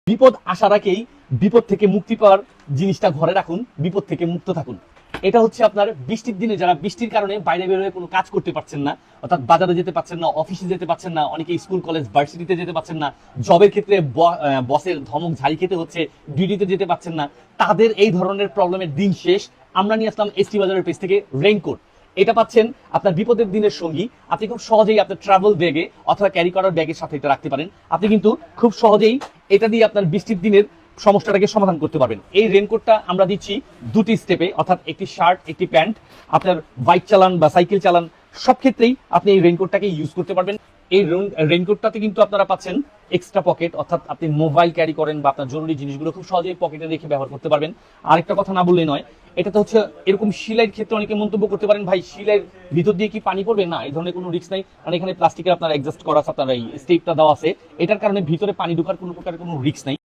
বিপদ আসার আগেই বিপদ থেকে মুক্তি পাওয়ার জিনিসটা ঘরে রাখুন, বিপদ থেকে মুক্ত থাকুন। এটা হচ্ছে আপনার বৃষ্টির দিনে যারা বৃষ্টির কারণে বাইরে বের হয়ে কোনো কাজ করতে পারছেন না, অর্থাৎ বাজারে যেতে পারছেন না, অফিসে যেতে পারছেন না, অনেকে স্কুল কলেজ ভার্সিটিতে যেতে পারছেন না, জবের ক্ষেত্রে বসের ধমক ঝাড়ি খেতে হচ্ছে, ডিউটিতে যেতে পারছেন না, তাদের এই ধরনের প্রবলেমের দিন শেষ। আমরা নিয়ে আসলাম এসটি বাজারের পেজ থেকে রেইনকোট। এটা পাচ্ছেন আপনার বিপদের দিনের সঙ্গী। আপনি খুব সহজেই আপনার ট্রাভেল ব্যাগে অথবা ক্যারি করার ব্যাগের সাথে এটা রাখতে পারেন। আপনি কিন্তু খুব সহজেই এটা দিয়ে আপনার বৃষ্টির দিনের সমস্যাটাকে সমাধান করতে পারবেন। এই রেইনকোটটা আমরা দিচ্ছি দুটি স্টেপে, অর্থাৎ একটি শার্ট একটি প্যান্ট। আপনার বাইক চালান বা সাইকেল চালান সব ক্ষেত্রেই আপনি এই রেইনকোটটাকে ইউজ করতে পারবেন। এই রেইনকোটটাতে কিন্তু আপনারা পাচ্ছেন এক্সট্রা পকেট, অর্থাৎ আপনি মোবাইল ক্যারি করেন বা আপনার জরুরি জিনিসগুলো খুব সহজেই পকেটে রেখে ব্যবহার করতে পারবেন। আরেকটা কথা না বললেই নয়, এটা তো হচ্ছে এরকম সিলাইয়ের ক্ষেত্রে অনেকে মন্তব্য করতে পারেন, ভাই সিলাইয়ের ভিতর দিয়ে কি পানি পড়বে? না, এই ধরনের কোনো রিস্ক নাই, কারণ এখানে প্লাস্টিকের আপনার অ্যাডজাস্ট করা আছে, আপনার এই স্টেপটা দেওয়া আছে, এটার কারণে ভিতরে পানি ঢোকার কোনো প্রকারের কোনো রিস্ক নাই।